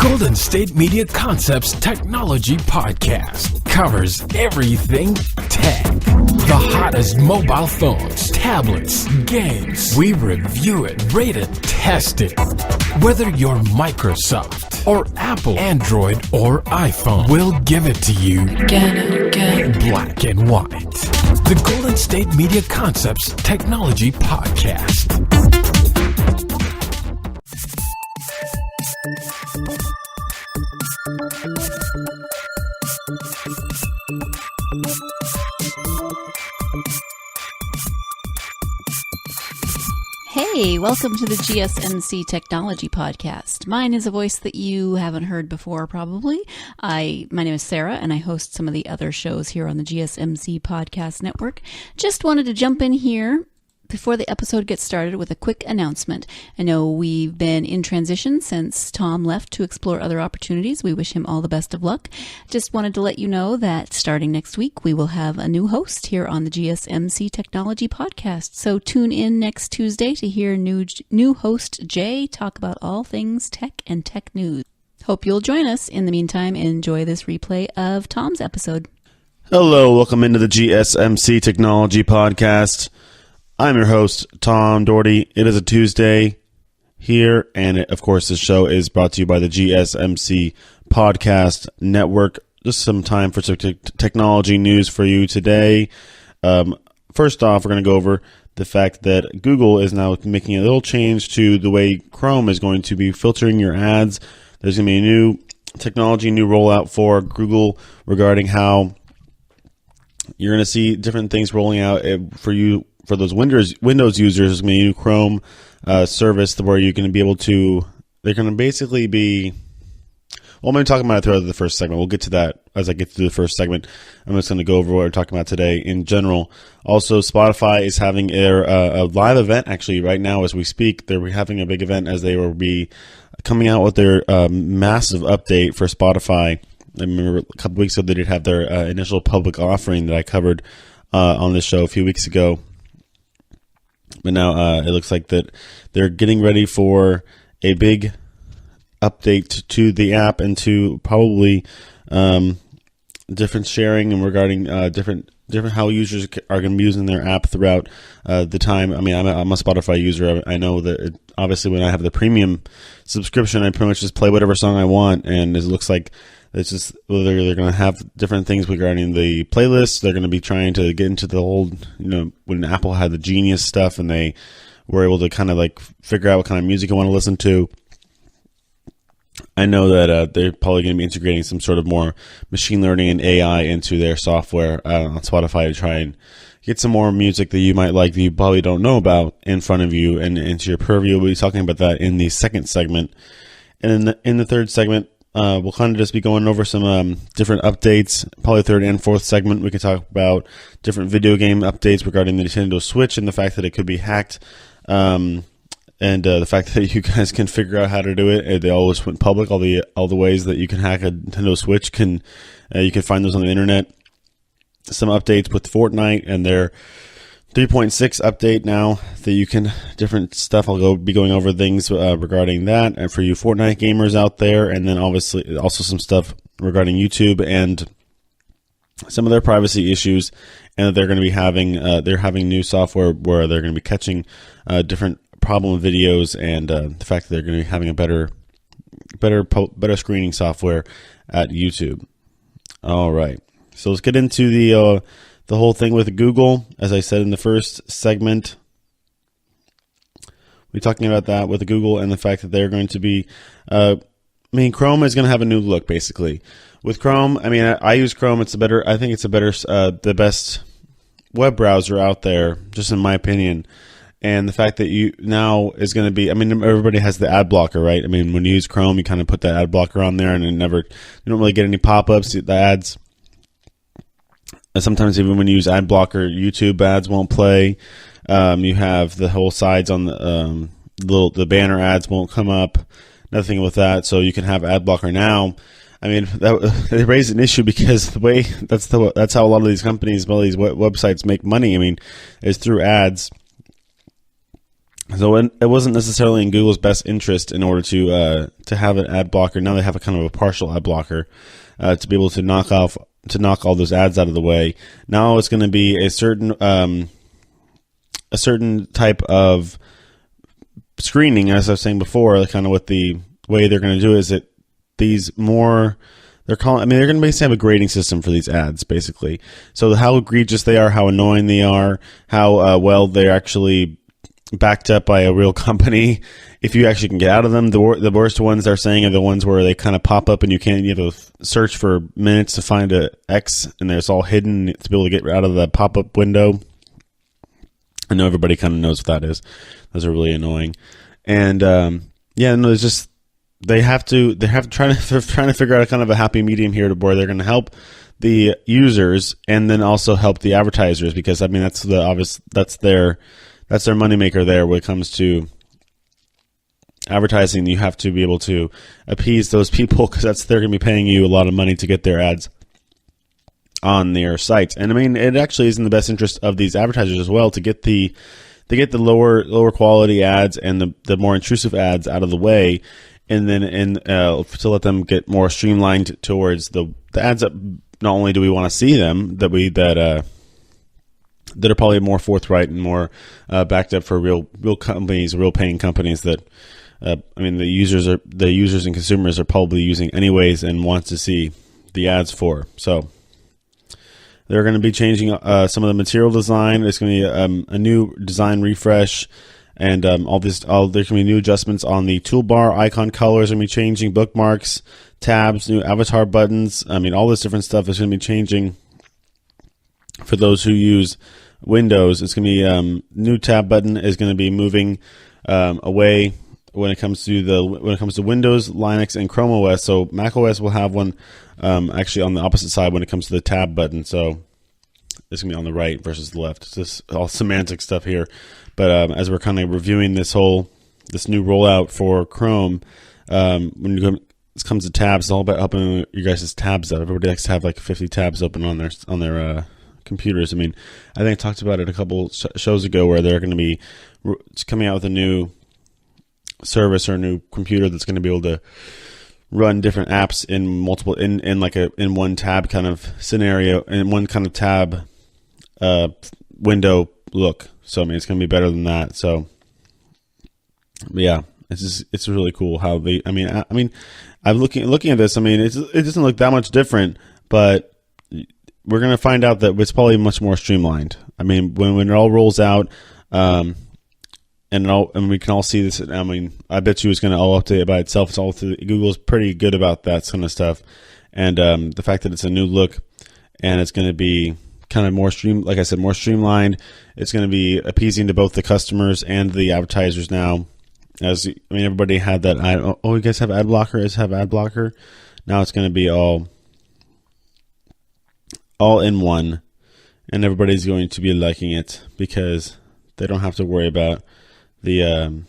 Golden State Media Concepts Technology Podcast covers everything tech. The hottest mobile phones, tablets, games. We review it, rate it, test it. Whether you're Microsoft or Apple, Android or iPhone, we'll give it to you black and white. The Golden State Media Concepts Technology Podcast. Hey, welcome to the GSMC Technology Podcast. Mine is a voice that you haven't heard before, probably. My name is Sarah, and I host some of the other shows here on the GSMC Podcast Network. Just wanted to jump in here before the episode gets started with a quick announcement. I know we've been in transition since Tom left to explore other opportunities. We wish him all the best of luck. Just wanted to let you know that starting next week, we will have a new host here on the GSMC Technology Podcast. So tune in next Tuesday to hear new host Jay talk about all things tech and tech news. Hope you'll join us. In the meantime, enjoy this replay of Tom's episode. Hello, welcome into the GSMC Technology Podcast. I'm your host, Tom Doherty. It is a Tuesday here, and of course, this show is brought to you by the GSMC Podcast Network. Just some time for some technology news for you today. First off, we're going to go over the fact that Google is now making a little change to the way Chrome is going to be filtering your ads. There's going to be a new technology, new rollout for Google regarding how you're going to see different things rolling out for you. For those Windows users, there's going to be a new Chrome service where you're going to be able to, they're going to basically be, well, I'm going to talk about it throughout the first segment. We'll get to that as I get through the first segment. I'm just going to go over what we're talking about today in general. Also, Spotify is having a live event, actually, right now as we speak. They're having a big event as they will be coming out with their massive update for Spotify. I remember a couple weeks ago they did have their initial public offering that I covered on this show a few weeks ago. But now it looks like that they're getting ready for a big update to the app and to probably different sharing and regarding different how users are going to be using their app throughout the time. I mean, I'm a Spotify user. I know that obviously when I have the premium subscription, I pretty much just play whatever song I want, and it looks like it's just they're going to have different things regarding the playlists. They're going to be trying to get into the whole, when Apple had the Genius stuff and they were able to kind of like figure out what kind of music I want to listen to. I know that they're probably going to be integrating some sort of more machine learning and AI into their software on Spotify to try and get some more music that you might like that you probably don't know about in front of you and into your purview. We'll be talking about that in the second segment. And in the third segment, we'll kind of just be going over some different updates. Probably third and fourth segment, we can talk about different video game updates regarding the Nintendo Switch and the fact that it could be hacked, and the fact that you guys can figure out how to do it. They always went public. All the ways that you can hack a Nintendo Switch you can find those on the internet. Some updates with Fortnite and their 3.6 update now that you can different stuff. I'll be going over things regarding that and for you Fortnite gamers out there, and then obviously also some stuff regarding YouTube and some of their privacy issues, and that they're going to be having new software where they're going to be catching different problem videos, and the fact that they're going to be having a better screening software at YouTube. All right, so let's get into the whole thing with Google. As I said in the first segment, we're talking about that with Google and the fact that they're going to be, Chrome is going to have a new look, basically. With Chrome, I use Chrome. I think it's the best web browser out there, just in my opinion. And the fact that you now is going to be, everybody has the ad blocker, right? When you use Chrome, you kind of put the ad blocker on there, and you don't really get any pop-ups, the ads. Sometimes even when you use ad blocker, YouTube ads won't play. You have the whole sides on the banner ads won't come up. Nothing with that. So you can have ad blocker now. They raised an issue because that's how a lot of these companies, these websites make money. Is through ads. So it wasn't necessarily in Google's best interest in order to have an ad blocker. Now they have a kind of a partial ad blocker to be able to knock all those ads out of the way. Now it's going to be a certain type of screening, as I was saying before. Kind of what the way they're going to do is that these more. They're going to basically have a grading system for these ads, basically. So how egregious they are, how annoying they are, how well they're actually backed up by a real company. If you actually can get out of them, the worst ones they're saying are the ones where they kind of pop up and you have to search for minutes to find a X, and it's all hidden to be able to get out of the pop-up window. I know everybody kind of knows what that is. Those are really annoying. And it's just they're trying to figure out a kind of a happy medium here to where they're going to help the users and then also help the advertisers, because that's their moneymaker there when it comes to advertising. You have to be able to appease those people because they're going to be paying you a lot of money to get their ads on their sites. And it actually is in the best interest of these advertisers as well to get the lower quality ads and the more intrusive ads out of the way, and then to let them get more streamlined towards the ads that not only do we want to see them, that are probably more forthright and more backed up for real companies, real paying companies that the users and consumers are probably using anyways and want to see the ads for. So they're going to be changing some of the material design. There's going to be a new design refresh, and there's going to be new adjustments on the toolbar. Icon colors are going to be changing. Bookmarks, tabs, new avatar buttons. All this different stuff is going to be changing. For those who use Windows, it's going to be new tab button is going to be moving away when it comes to Windows, Linux, and Chrome OS. So Mac OS will have one actually on the opposite side when it comes to the tab button. So it's going to be on the right versus the left. It's just all semantic stuff here. But as we're kind of reviewing this new rollout for Chrome, when it comes to tabs, it's all about helping you guys' tabs out. Everybody likes to have like 50 tabs open on their computers. I think I talked about it a couple shows ago where they're going to be coming out with a new service or a new computer that's going to be able to run different apps in multiple in one tab kind of scenario, in one kind of tab window look. So it's going to be better than that. So yeah, it's really cool how they. I'm looking at this. It doesn't look that much different, but we're going to find out that it's probably much more streamlined. When it all rolls out, and we can all see this. I bet you it's going to all update by itself. It's all through Google's pretty good about that kind of stuff, and the fact that it's a new look and it's going to be kind of more more streamlined. It's going to be appeasing to both the customers and the advertisers now. Everybody had that. You guys have ad blocker. Have ad blocker. Now it's going to be all in one, and everybody's going to be liking it because they don't have to worry about the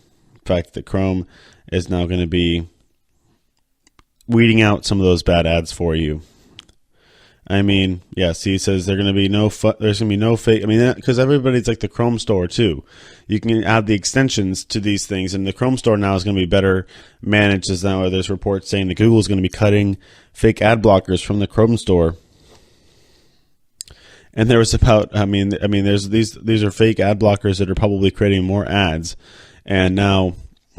fact that Chrome is now going to be weeding out some of those bad ads for you. See, it says there's going to be no fake. Because everybody's like the Chrome store too. You can add the extensions to these things, and the Chrome store now is going to be better managed. As now there's reports saying that Google is going to be cutting fake ad blockers from the Chrome store. And there was there's these are fake ad blockers that are probably creating more ads, and now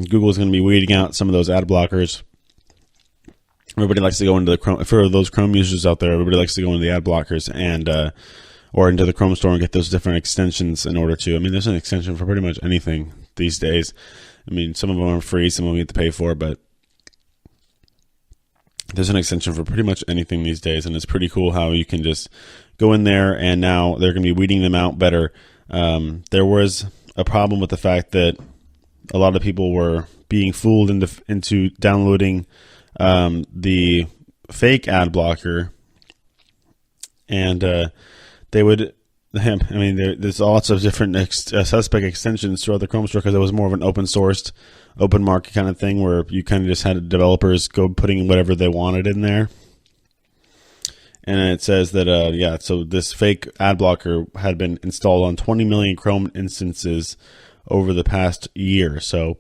Google is going to be weeding out some of those ad blockers. Everybody likes to go into the Chrome. For those Chrome users out there, everybody likes to go into the ad blockers and or into the Chrome store and get those different extensions in order to. There's an extension for pretty much anything these days. Some of them are free, some of them you have to pay for, but there's an extension for pretty much anything these days, and it's pretty cool how you can just go in there, and now they're going to be weeding them out better. There was a problem with the fact that a lot of people were being fooled into downloading the fake ad blocker, and they would. There's lots of different suspect extensions throughout the Chrome store because it was more of an open sourced, open market kind of thing where you kind of just had developers go putting whatever they wanted in there. And it says that so this fake ad blocker had been installed on 20 million Chrome instances over the past year. So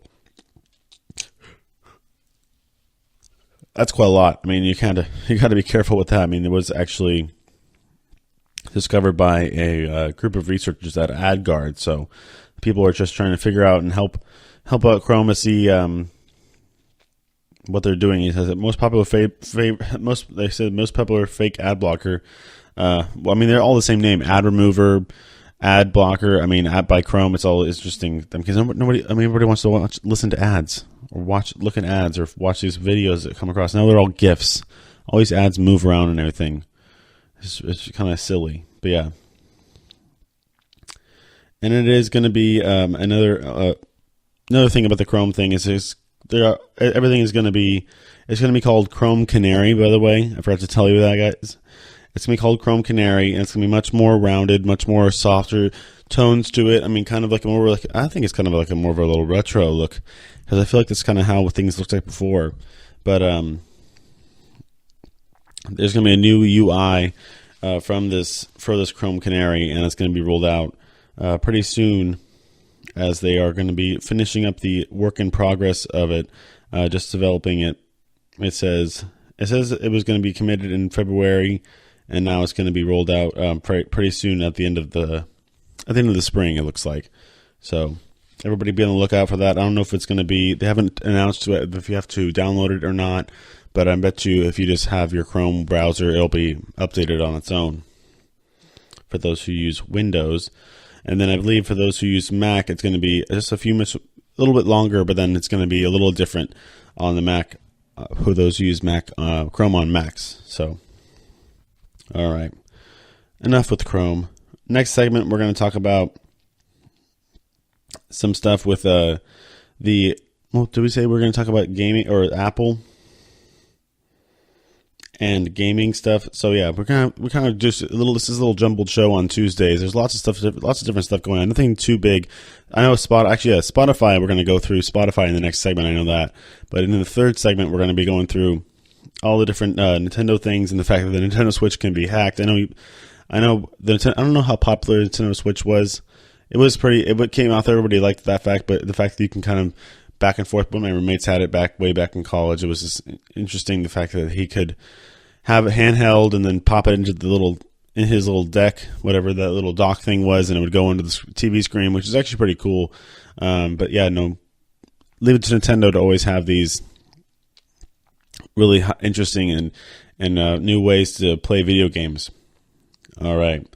that's quite a lot. I mean, you got to be careful with that. I mean, it was actually discovered by a group of researchers at AdGuard. So people are just trying to figure out and help out Chrome to see what they're doing. He says that most popular most popular fake ad blocker. Well, I mean, they're all the same name: ad remover, ad blocker. I mean, by Chrome. It's all interesting because everybody wants to listen to ads or look at ads or watch these videos that come across. Now they're all GIFs. All these ads move around and everything. It's kind of silly, but yeah. And it is going to be another thing about the Chrome thing is everything is going to be called Chrome Canary. By the way, I forgot to tell you that, guys. It's going to be called Chrome Canary, and it's going to be much more rounded, much more softer tones to it. I mean, kind of like I think it's kind of like a more of a little retro look, because I feel like that's kind of how things looked like before. But there's going to be a new UI for this Chrome Canary, and it's going to be rolled out pretty soon, as they are going to be finishing up the work in progress of it, just developing it. It says it was going to be committed in February, and now it's going to be rolled out pretty soon at the end of the spring. It looks like. So everybody be on the lookout for that. I don't know if it's going to be. They haven't announced if you have to download it or not, but I bet you if you just have your Chrome browser, it'll be updated on its own. For those who use Windows. And then I believe for those who use Mac, it's going to be just a little bit longer, but then it's going to be a little different on the Mac, for those who use Mac, Chrome on Macs. So, all right. Enough with Chrome. Next segment, we're going to talk about some stuff with did we say we're going to talk about gaming or Apple? And gaming stuff. So yeah, we're kind of just this is a little jumbled show on Tuesdays. There's lots of different stuff going on. Nothing too big. I know Spotify. We're going to go through Spotify in the next segment. I know that. But in the third segment, we're going to be going through all the different Nintendo things and the fact that the Nintendo Switch can be hacked. I don't know how popular the Nintendo Switch was. It was it came out there. Everybody liked that fact, but the fact that you can kind of back and forth. But my roommates had it way back in college. It was just interesting, the fact that he could have it handheld and then pop it into his little deck, whatever that little dock thing was, and it would go into the TV screen, which is actually pretty cool. But yeah, no, leave it to Nintendo to always have these really interesting and new ways to play video games. All right.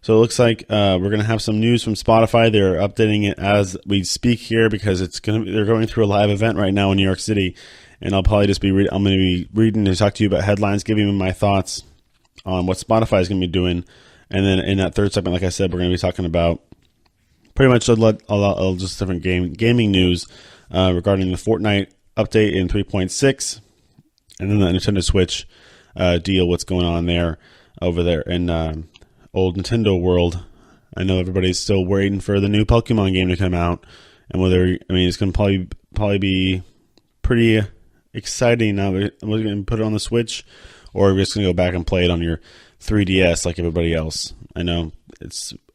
So it looks like we're going to have some news from Spotify. They're updating it as we speak here because they're going through a live event right now in New York City, and I'll probably just I'm going to be reading and talk to you about headlines, giving you my thoughts on what Spotify is going to be doing, and then in that third segment, like I said, we're going to be talking about pretty much just different gaming news regarding the Fortnite update in 3.6, and then the Nintendo Switch deal. What's going on there over there in old Nintendo world. I know everybody's still waiting for the new Pokemon game to come out, and it's going to probably be pretty exciting now. We're going to put it on the Switch, or we're just going to go back and play it on your 3DS like everybody else. I know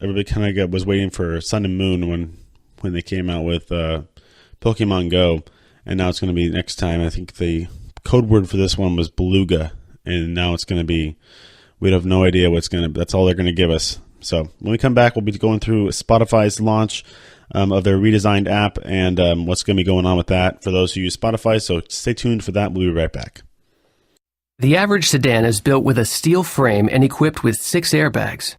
everybody kind of was waiting for Sun and Moon when they came out with Pokemon Go, and now it's going to be next time. I think the code word for this one was Beluga, and now it's going to be. We have no idea that's all they're going to give us. So when we come back, we'll be going through Spotify's launch of their redesigned app and what's going to be going on with that for those who use Spotify. So stay tuned for that. We'll be right back. The average sedan is built with a steel frame and equipped with 6 airbags.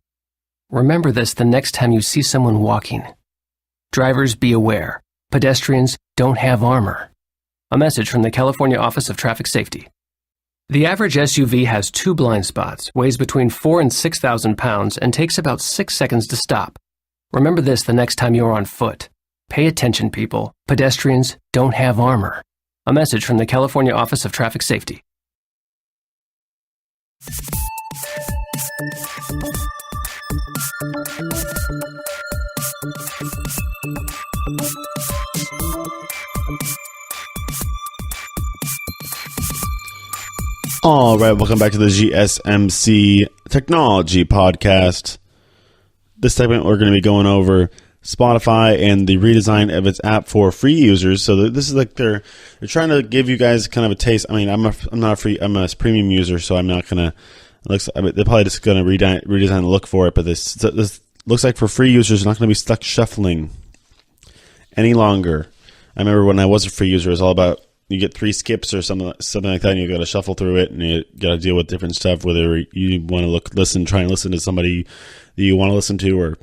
Remember this the next time you see someone walking. Drivers, be aware. Pedestrians don't have armor. A message from the California Office of Traffic Safety. The average SUV has 2 blind spots, weighs between 4,000 and 6,000 pounds, and takes about 6 seconds to stop. Remember this the next time you're on foot. Pay attention, people. Pedestrians don't have armor. A message from the California Office of Traffic Safety. All right, welcome back to the GSMC Technology Podcast. This segment, we're going to be going over Spotify and the redesign of its app for free users. So this is like they're trying to give you guys kind of a taste. I mean, I'm not a free, I'm a premium user, so I'm not gonna. They're probably just gonna redesign the look for it. But this looks like for free users, you're not gonna be stuck shuffling any longer. I remember when I was a free user, it was all about you get 3 skips or something like that, and you got to shuffle through it, and you got to deal with different stuff. Whether you want to try and listen to somebody that you want to listen to, or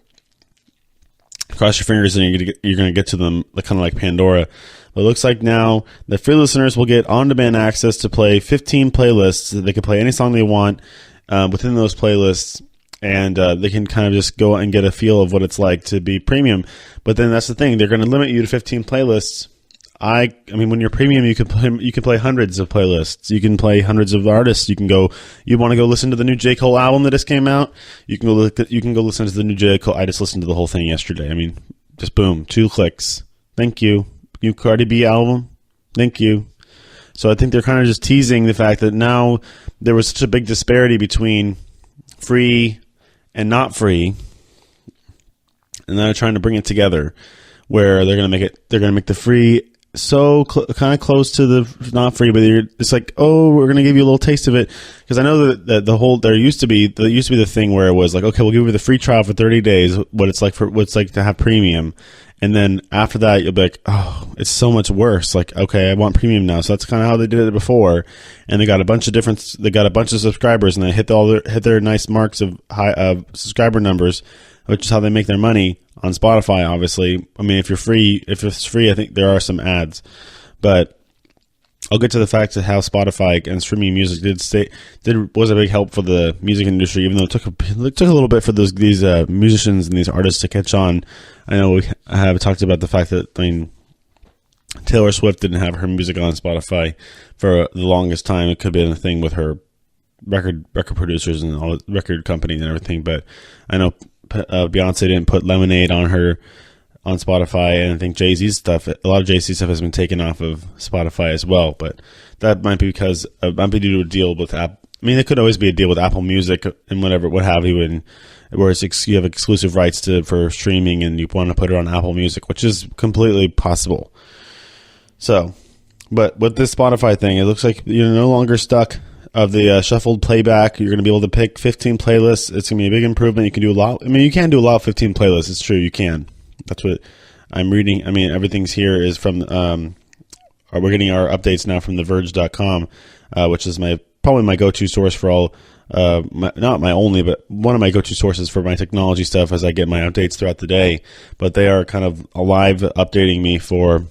cross your fingers and you're going to get to them, kind of like Pandora. But it looks like now the free listeners will get on-demand access to play 15 playlists. They can play any song they want within those playlists, and they can kind of just go and get a feel of what it's like to be premium. But then that's the thing; they're going to limit you to 15 playlists. I mean, when you're premium, you can play hundreds of playlists. You can play hundreds of artists. You want to go listen to the new J. Cole album that just came out. You can go listen to the new J. Cole. I just listened to the whole thing yesterday. I mean, just boom, 2 clicks. Thank you. New Cardi B album. Thank you. So I think they're kind of just teasing the fact that now there was such a big disparity between free and not free, and they're trying to bring it together, where they're going to make the free so kind of close to the not free, but it's like, oh, we're going to give you a little taste of it. Because I know that there used to be the thing where it was like, okay, we'll give you the free trial for 30 days, what it's like to have premium. And then after that, you'll be like, oh, it's so much worse. Like, okay, I want premium now. So that's kind of how they did it before. And they got a bunch of subscribers, and they hit their nice marks of high subscriber numbers, which is how they make their money on Spotify, obviously. I mean, if it's free, I think there are some ads. But I'll get to the fact of how Spotify and streaming music was a big help for the music industry, even though it took a little bit for these musicians and these artists to catch on. I know I have talked about the fact that, I mean, Taylor Swift didn't have her music on Spotify for the longest time. It could have been a thing with her record producers and all the record company and everything. But I know Beyonce didn't put Lemonade on Spotify, and I think Jay-Z's stuff, a lot of Jay-Z stuff has been taken off of Spotify as well. But that might be because might be due to a deal with Apple. I mean, there could always be a deal with Apple Music and what have you, and where you have exclusive rights for streaming, and you want to put it on Apple Music, which is completely possible. So, but with this Spotify thing, it looks like you're no longer stuck of the shuffled playback. You're going to be able to pick 15 playlists. It's going to be a big improvement. You can do a lot. I mean, you can do a lot of 15 playlists. It's true. You can. That's what I'm reading. I mean, everything's here is from, we're getting our updates now from theverge.com, which is probably my go-to source for all, not my only, but one of my go-to sources for my technology stuff as I get my updates throughout the day. But they are kind of alive updating me for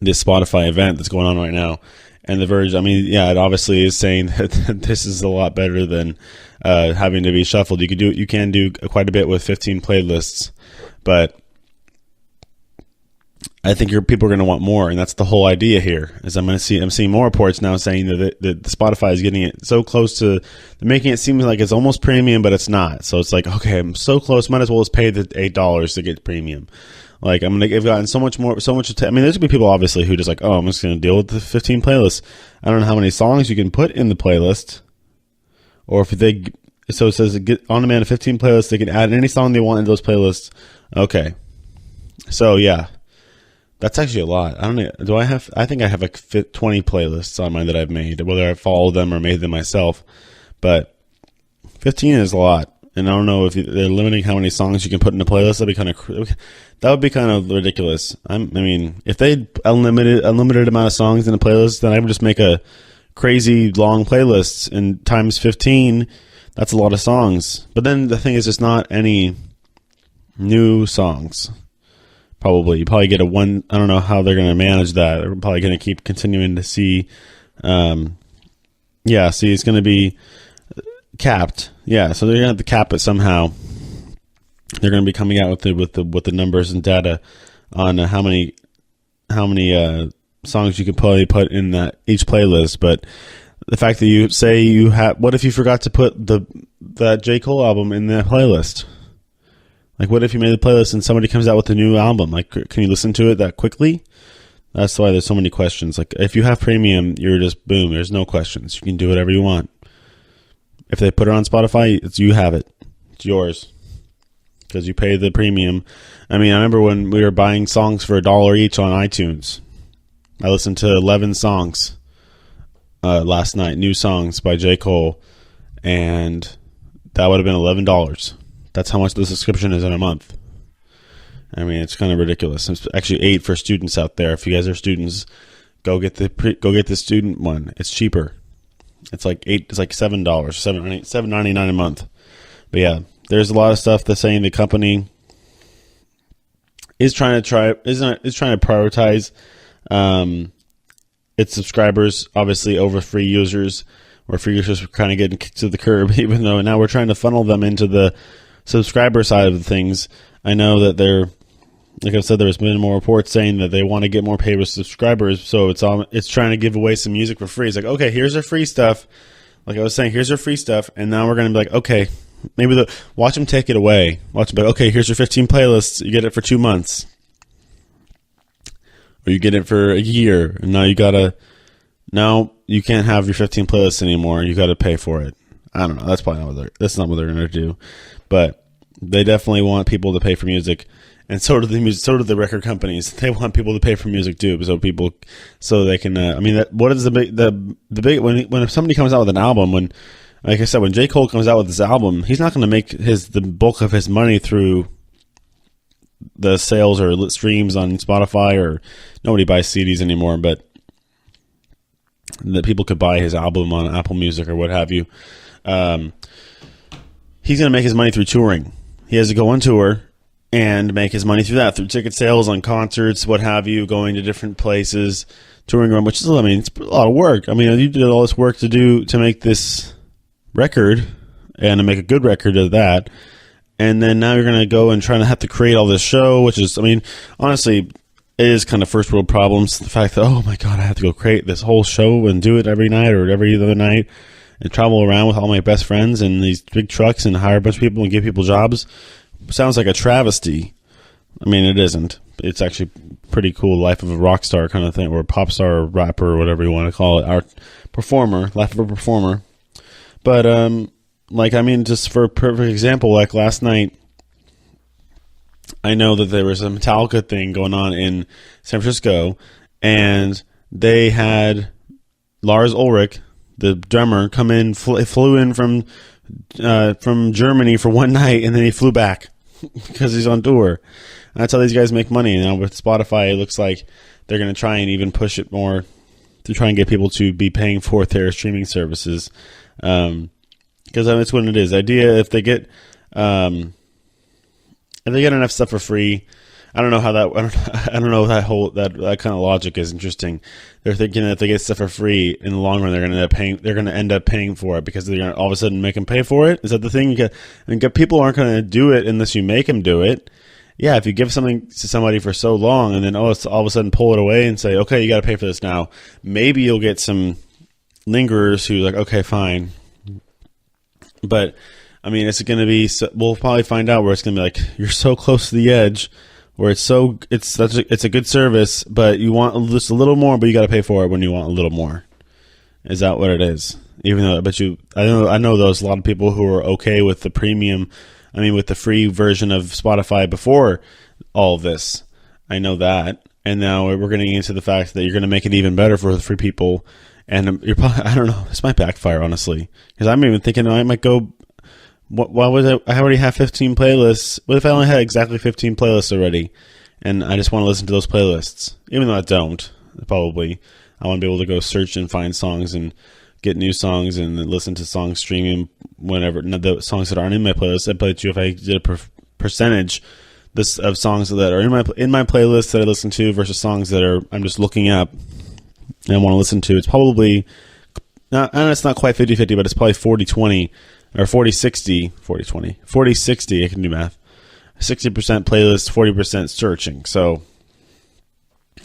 this Spotify event that's going on right now. And The Verge, I mean, yeah, it obviously is saying that this is a lot better than having to be shuffled. You can do quite a bit with 15 playlists, but I think people are going to want more, and that's the whole idea here. I'm seeing more reports now saying that Spotify is getting it so close to making it seem like it's almost premium, but it's not. So it's like, okay, I'm so close, might as well just pay the $8 to get premium. Like, I've gotten so much more. I mean, there's going to be people, obviously, who just like, oh, I'm just going to deal with the 15 playlists. I don't know how many songs you can put in the playlist. Or so it says get on demand 15 playlists. They can add any song they want into those playlists. Okay. So, yeah. That's actually a lot. I don't know. I think I have like 20 playlists on mine that I've made, whether I followed them or made them myself. But 15 is a lot. And I don't know if they're limiting how many songs you can put in a playlist. That would be kind of ridiculous. I mean, if they unlimited amount of songs in a playlist, then I would just make a crazy long playlist. And times 15, that's a lot of songs. But then the thing is, it's not any new songs. Probably. You probably get I don't know how they're going to manage that. They're probably going to keep continuing to see. It's going to be capped. Yeah, so they're going to have to cap it somehow. They're going to be coming out with the numbers and data on how many songs you can probably put in each playlist. But the fact that you say you have, what if you forgot to put that J. Cole album in the playlist? Like, what if you made a playlist and somebody comes out with a new album? Like, can you listen to it that quickly? That's why there's so many questions. Like, if you have premium, you're just boom. There's no questions. You can do whatever you want. If they put it on Spotify, you have it. It's yours. because you pay the premium. I mean, I remember when we were buying songs for $1 each on iTunes. I listened to 11 songs last night, new songs by J. Cole, and that would have been $11. That's how much the subscription is in a month. I mean, it's kind of ridiculous. It's actually $8 for students out there. If you guys are students, go get the student one. It's cheaper. It's like $8. It's like $7, $7.99 a month. But yeah, there's a lot of stuff that's saying the company is trying to prioritize its subscribers, obviously, over free users, where free users were kind of getting kicked to the curb, even though now we're trying to funnel them into the subscriber side of the things. I know that like I said, there's been more reports saying that they want to get more paid with subscribers, so it's trying to give away some music for free. It's like, okay, here's our free stuff. Like I was saying, here's our free stuff, and now we're going to be like, okay, maybe watch them take it away. Watch them be like, okay, here's your 15 playlists. You get it for 2 months. Or you get it for a year, and now you can't have your 15 playlists anymore. You got to pay for it. I don't know. That's probably that's not what they're going to do, but they definitely want people to pay for music, and so do the record companies. They want people to pay for music too, so they can. I mean, what is the big when somebody comes out with an album? Like I said, when J. Cole comes out with this album, he's not going to make the bulk of his money through the sales or streams on Spotify, or nobody buys CDs anymore, but that people could buy his album on Apple Music or what have you. He's going to make his money through touring. He has to go on tour and make his money through that, through ticket sales, on concerts, what have you, going to different places, touring around, which is, I mean, it's a lot of work. I mean, you did all this work to make this record and to make a good record of that. And then now you're going to go and try to have to create all this show, which is, I mean, honestly, it is kind of first world problems. The fact that, oh my God, I have to go create this whole show and do it every night or every other night and travel around with all my best friends in these big trucks and hire a bunch of people and give people jobs. Sounds like a travesty. I mean, it isn't. It's actually pretty cool. Life of a rock star kind of thing, or a pop star or rapper or whatever you want to call it. Art performer, life of a performer. But, like, I mean, just for a perfect example, like last night, I know that there was a Metallica thing going on in San Francisco, and they had Lars Ulrich, the drummer, come in, flew in from Germany for one night, and then he flew back because he's on tour. And that's how these guys make money. Now with Spotify, it looks like they're going to try and even push it more to try and get people to be paying for their streaming services. Because that's what it is. The idea, if they get enough stuff for free, I don't know how that. I don't know that whole that kind of logic is interesting. They're thinking that if they get stuff for free, in the long run, they're going to end up paying. They're going to end up paying for it because they're going to all of a sudden make them pay for it. Is that the thing? People aren't going to do it unless you make them do it. Yeah, if you give something to somebody for so long and then all of a sudden pull it away and say, okay, you got to pay for this now. Maybe you'll get some lingerers who are like, okay, fine. But I mean, it's going to be. We'll probably find out where it's going to be like you're so close to the edge, where it's a good service, but you want just a little more, but you got to pay for it when you want a little more. Is that what it is? Even though, I know there's a lot of people who are okay with the premium. I mean, with the free version of Spotify before all of this. I know that, and now we're getting into the fact that you're going to make it even better for the free people. And you're probably, I don't know, this might backfire, honestly, because I'm even thinking I might go. Why was I already have 15 playlists? What if I only had exactly 15 playlists already, and I just want to listen to those playlists? Even though I don't, probably. I want to be able to go search and find songs and get new songs and listen to songs streaming whenever. Not the songs that aren't in my playlist. I bet you if I did a percentage of songs that are in my playlist that I listen to versus songs that I'm just looking up and I want to listen to, it's probably not, and it's not quite 50-50, but it's probably 40-20 or 40-60, 40-20, 40-60, I can do math. 60% playlist, 40% searching. So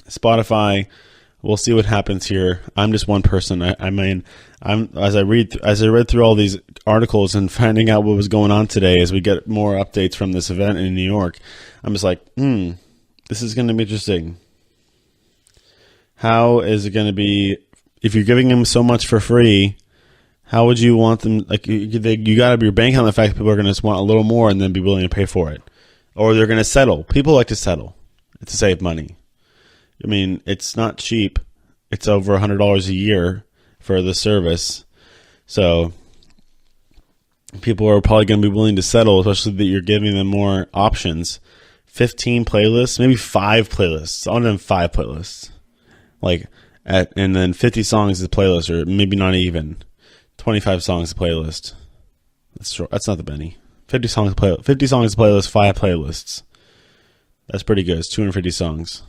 Spotify, we'll see what happens here. I'm just one person. I mean, as I read through all these articles and finding out what was going on today as we get more updates from this event in New York, I'm just like, this is going to be interesting. How is it going to be if you're giving them so much for free? How would you want them? Like you got to be banking on the fact that people are going to just want a little more and then be willing to pay for it. or they're going to settle. People like to settle to save money. I mean, it's not cheap. It's over $100 a year for the service. So people are probably going to be willing to settle, especially that you're giving them more options. 15 playlists, maybe 5 playlists. I want them 5 playlists. And then 50 songs is a playlist, or maybe not even. 25 songs a playlist. That's not the penny. 50 songs a playlist, 5 playlists. That's pretty good. It's 250 songs.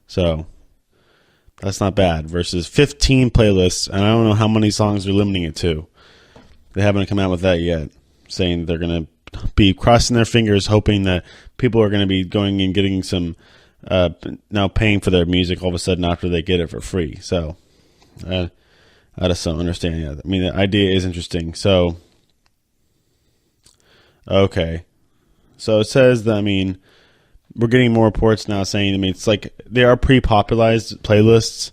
So that's not bad. Versus 15 playlists, and I don't know how many songs they're limiting it to. They haven't come out with that yet, saying they're going to be crossing their fingers, hoping that people are going to be going and getting some, now paying for their music all of a sudden after they get it for free. So I just don't understand yet. I mean, the idea is interesting. So, okay. So it says that, I mean, we're getting more reports now saying, I mean, it's like they are pre-popularized playlists.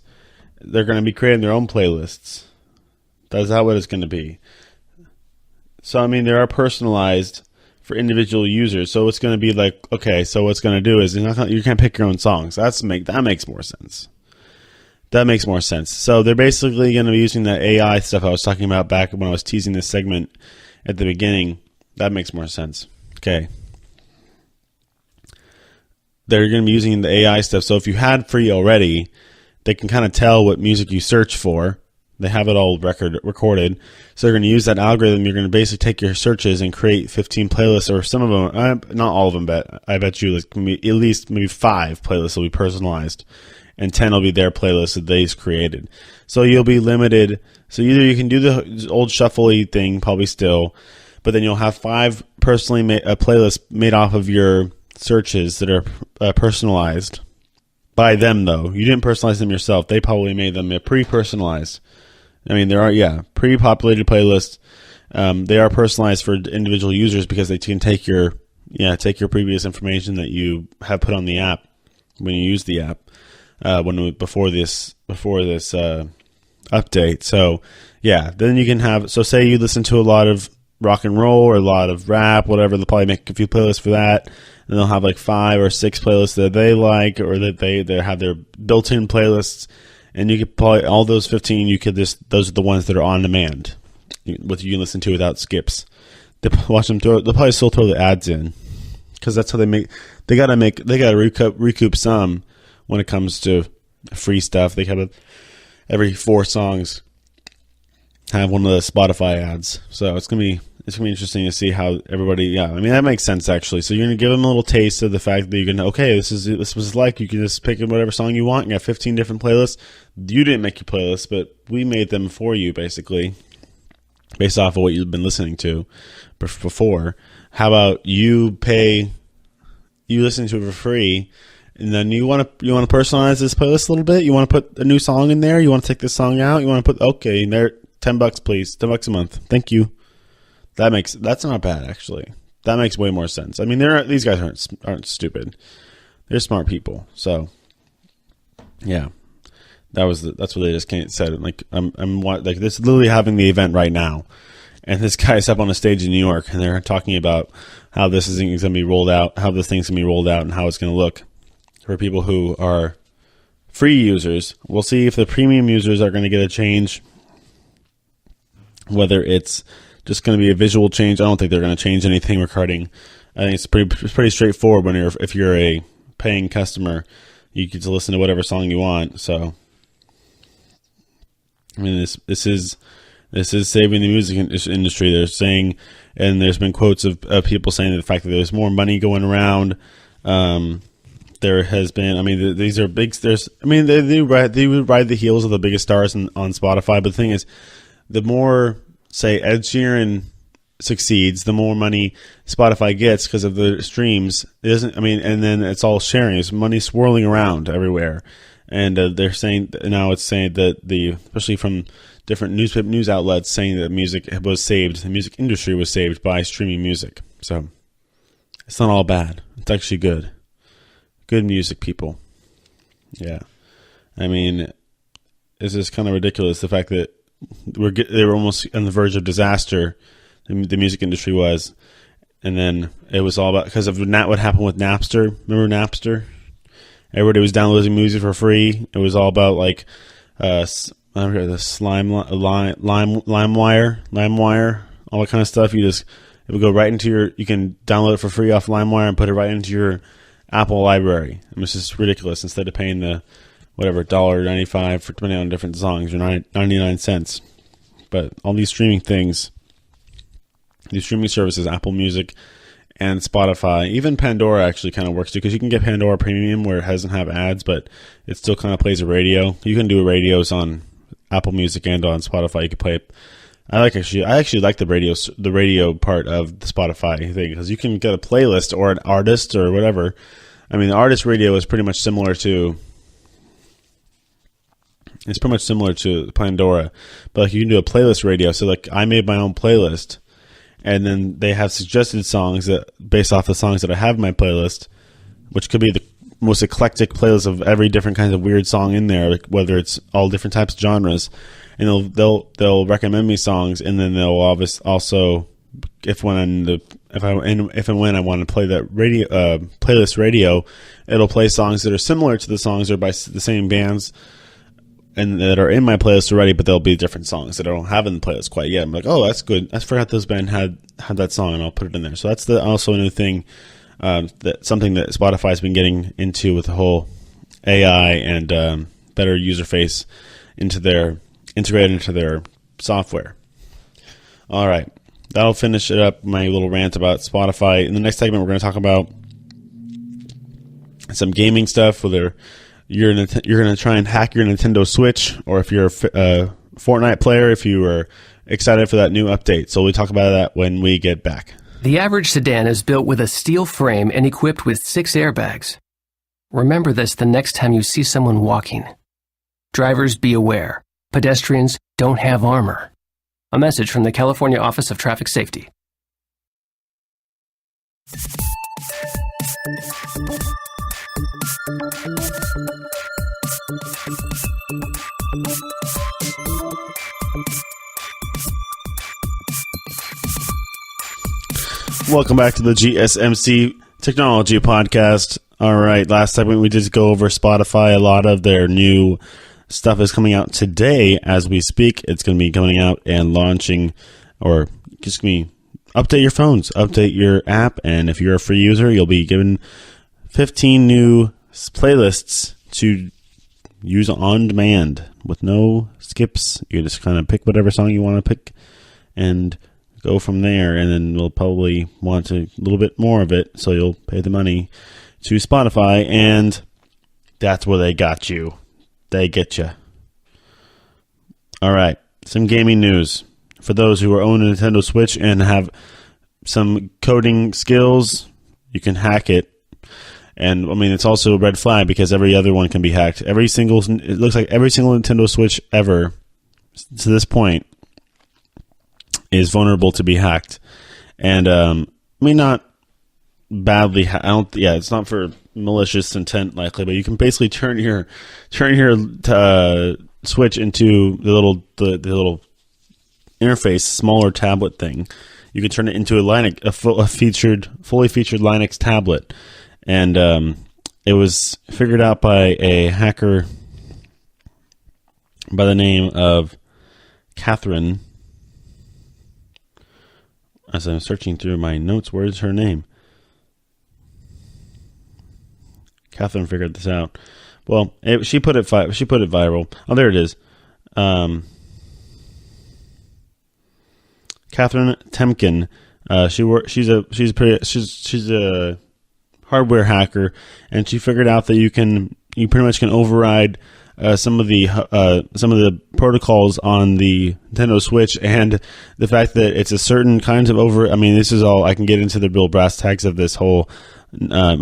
They're going to be creating their own playlists. That's not what it's going to be. So, I mean, they are personalized for individual users. So it's going to be like, okay, so what's going to do is you can't pick your own songs. That makes more sense. That makes more sense. So they're basically going to be using that AI stuff I was talking about back when I was teasing this segment at the beginning. That makes more sense. Okay. They're going to be using the AI stuff. So if you had free already, they can kind of tell what music you search for. They have it all recorded. So they're going to use that algorithm. You're going to basically take your searches and create 15 playlists, or some of them, not all of them, but I bet you at least maybe 5 playlists will be personalized, and 10 will be their playlists that they've created. So you'll be limited. So either you can do the old shuffle-y thing, probably still, but then you'll have 5 personally playlists made off of your searches that are personalized by them, though. You didn't personalize them yourself. They probably made them pre-personalized. I mean, there are, pre-populated playlists. They are personalized for individual users because they can take your previous information that you have put on the app when you use the app before this update. So then you can have. So say you listen to a lot of rock and roll or a lot of rap, whatever. They'll probably make a few playlists for that, and they'll have like 5 or 6 playlists that they like, or that they have their built-in playlists. And you could probably, all those 15, those are the ones that are on demand, what you can listen to without skips. They'll probably still throw the ads in, because that's how they gotta recoup some when it comes to free stuff. They have every 4 songs have one of the Spotify ads. So it's gonna be interesting to see how everybody. I mean, that makes sense actually. So you're gonna give them a little taste of the fact that you're gonna, this was like, you can just pick whatever song you want. You have 15 different playlists. You didn't make your playlists, but we made them for you, basically, based off of what you've been listening to before. How about you listen to it for free, and then you want to personalize this playlist a little bit. You want to put a new song in there. You want to take this song out. You want to put there. $10, please. $10 a month. Thank you. That's not bad actually. That makes way more sense. I mean, these guys aren't stupid. They're smart people. So, yeah, that's what they just said. Like I'm like, this is literally having the event right now, and this guy's up on a stage in New York, and they're talking about how this is going to be rolled out, how this thing's going to be rolled out, and how it's going to look for people who are free users. We'll see if the premium users are going to get a change. Whether it's just going to be a visual change, I don't think they're going to change anything regarding. I think it's pretty straightforward if you're a paying customer, you get to listen to whatever song you want. So, I mean, this is saving the music industry. They're saying, and there's been quotes of people saying the fact that there's more money going around. There has been. I mean, these are big. They would ride the heels of the biggest stars on Spotify. But the thing is, the more, say, Ed Sheeran succeeds, the more money Spotify gets because of the streams. It doesn't. I mean, and then it's all sharing. It's money swirling around everywhere, and they're saying now. It's saying that especially from different news outlets saying that music was saved. The music industry was saved by streaming music. So it's not all bad. It's actually good. Good music, people. Yeah, I mean, it's just kind of ridiculous the fact that they were almost on the verge of disaster. The music industry was, And then it was all about, because of what happened with Napster. Remember Napster? Everybody was downloading music for free. It was all about like the LimeWire, all that kind of stuff. It would go right into you can download it for free off LimeWire and put it right into your Apple library. I mean, it's just ridiculous. Instead of paying the whatever $1.95 for, depending on different songs, or 99 cents. But all these streaming things, these streaming services, Apple Music and Spotify, even Pandora actually kind of works too, because you can get Pandora Premium where it doesn't have ads, but it still kind of plays a radio. You can do radios on Apple Music and on Spotify. You can play it. I actually like the radio part of the Spotify thing, because you can get a playlist or an artist or whatever. I mean, the artist radio is pretty much similar to Pandora, but like you can do a playlist radio. So like I made my own playlist, and then they have suggested songs that based off the songs that I have in my playlist, which could be the most eclectic playlist of every different kind of weird song in there, like whether it's all different types of genres. And they'll recommend me songs, and then they'll also, if and when I want to play that radio playlist radio, it'll play songs that are similar to the songs that are by the same bands and that are in my playlist already, but they'll be different songs that I don't have in the playlist quite yet. I'm like, oh, that's good. I forgot this band had that song, and I'll put it in there. So that's also a new thing, something that Spotify's been getting into with the whole AI and better user face integrated into their software. All right, that'll finish it up, my little rant about Spotify. In the next segment, we're going to talk about some gaming stuff, whether you're going to try and hack your Nintendo Switch, or if you're a Fortnite player, if you are excited for that new update. So we'll talk about that when we get back. The average sedan is built with a steel frame and equipped with 6 airbags. Remember this the next time you see someone walking. Drivers, be aware. Pedestrians don't have armor. A message from the California Office of Traffic Safety. Welcome back to the GSMC Technology Podcast. All right, last segment we did go over Spotify. A lot of their new stuff is coming out today as we speak. It's going to be coming out and launching, or just going to be update your phones, update your app, and if you're a free user, you'll be given 15 new playlists to use on demand with no skips. You just kind of pick whatever song you want to pick and go from there, and then we'll probably want a little bit more of it, so you'll pay the money to Spotify, and that's where they got you. They get you. All right, some gaming news. For those who own a Nintendo Switch and have some coding skills, you can hack it. And I mean, it's also a red flag because every other one can be hacked. It looks like every single Nintendo Switch ever to this point is vulnerable to be hacked. And I mean, not badly. It's not for malicious intent likely, but you can basically turn your Switch into the little interface, smaller tablet thing. You can turn it into a fully featured Linux tablet, and it was figured out by a hacker by the name of Catherine. As I'm searching through my notes, where's her name? Catherine figured this out. Well, she put it viral. Oh, there it is. Catherine Temkin. She's a hardware hacker, and she figured out that you pretty much can override some of the protocols on the Nintendo Switch, and the fact that it's a certain kind of I mean, this is all I can get into the real brass tacks of this whole. We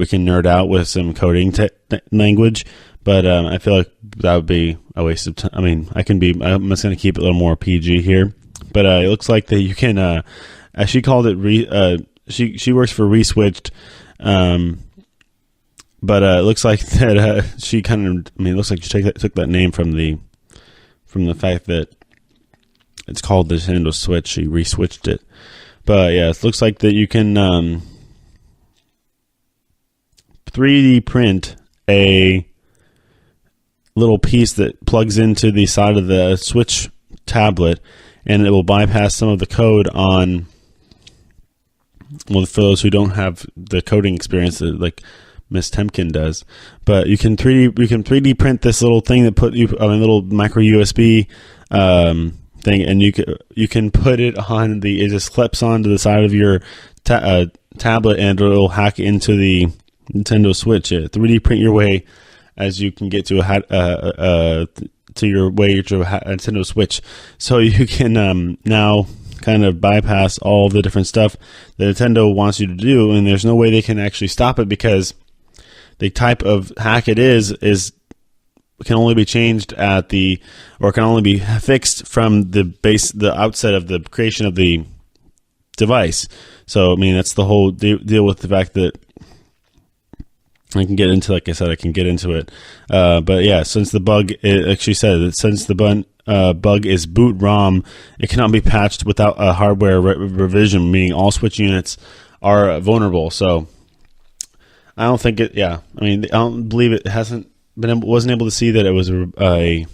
can nerd out with some coding language, but I feel like that would be a waste of time. I mean, I'm just going to keep it a little more PG here, but it looks like that you can, as she called it, she works for Reswitched, but it looks like that she kind of, I mean, it looks like she took that name from the fact that it's called the Nintendo Switch. She reswitched it. But yeah, it looks like that you can 3D print a little piece that plugs into the side of the Switch tablet, and it will bypass some of the code on. Well, for those who don't have the coding experience that like Miss Temkin does, but you can 3D print this little thing that put you a little micro USB thing, and you can put it on it just clips onto the side of your tablet, and it'll hack into the Nintendo Switch. 3D print your way as you can get to a Nintendo Switch, so you can now kind of bypass all the different stuff that Nintendo wants you to do, and there's no way they can actually stop it because the type of hack it is can only be changed can only be fixed from the outset of the creation of the device. So I mean, that's the whole deal with the fact that I can get into, like I said, it. But yeah, since the bug, it actually said that since the bug is boot ROM, it cannot be patched without a hardware revision, meaning all Switch units are vulnerable. So I don't think it. Yeah, I mean, I don't believe it wasn't able to see that it was a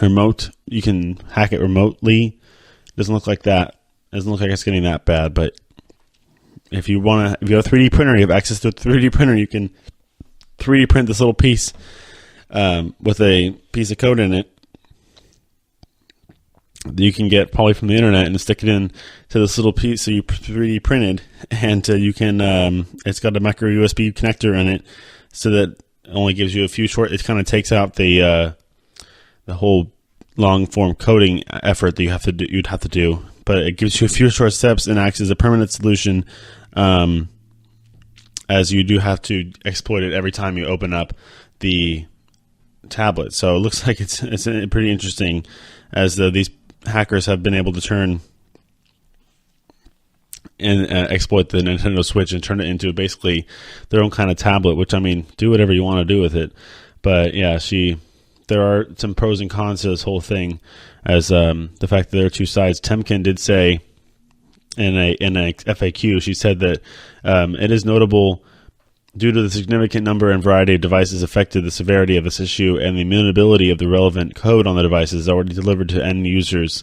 remote. You can hack it remotely. Doesn't look like that. Doesn't look like it's getting that bad. But if you have a 3D printer, you have access to a 3D printer, you can 3D print this little piece with a piece of code in it that you can get probably from the internet and stick it in to this little piece so you 3D printed, and you can it's got a micro USB connector in it, so that it only gives you a few short. It kind of takes out the whole long form coding effort that you'd have to do, but it gives you a few short steps and acts as a permanent solution, as you do have to exploit it every time you open up the tablet. So it looks like it's pretty interesting, as these hackers have been able to turn and exploit the Nintendo Switch and turn it into basically their own kind of tablet, which, I mean, do whatever you want to do with it. But yeah, there are some pros and cons to this whole thing, as the fact that there are two sides. Temkin did say in a FAQ, she said that it is notable, due to the significant number and variety of devices affected, the severity of this issue and the immutability of the relevant code on the devices already delivered to end users.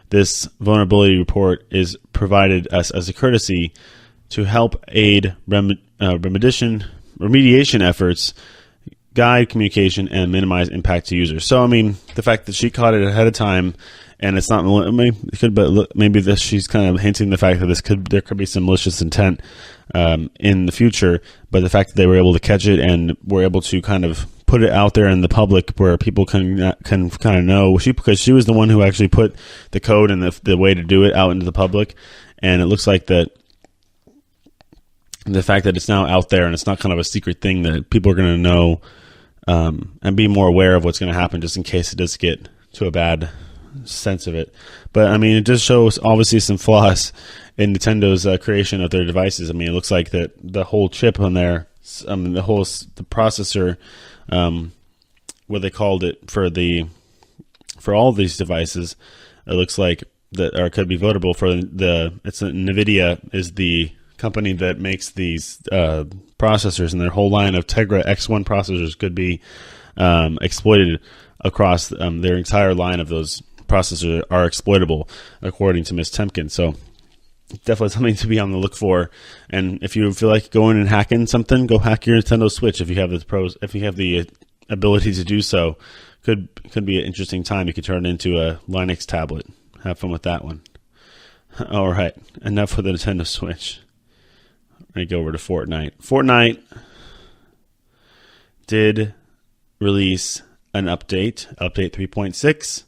This vulnerability report is provided as a courtesy to help aid remediation efforts, guide communication, and minimize impact to users. So, I mean, the fact that she caught it ahead of time, and it's not, maybe she's kind of hinting the fact that there could be some malicious intent in the future, but the fact that they were able to catch it and were able to kind of put it out there in the public where people can kind of know, because she was the one who actually put the code and the way to do it out into the public, and it looks like that the fact that it's now out there and it's not kind of a secret thing that people are going to know and be more aware of what's going to happen, just in case it does get to a bad sense of it. But I mean, it just shows obviously some flaws in Nintendo's creation of their devices. I mean, it looks like that the whole chip on there, the processor, what they called it for all of these devices, it looks like that, or could be votable for NVIDIA is the company that makes these processors, and their whole line of Tegra X1 processors could be exploited across their entire line of those processors are exploitable, according to Ms. Temkin. So definitely something to be on the look for. And if you feel like going and hacking something, go hack your Nintendo Switch if you have the ability to do so. Could be an interesting time. You could turn it into a Linux tablet. Have fun with that one. All right, enough for the Nintendo Switch. Let me go over to Fortnite. Fortnite did release an update 3.6,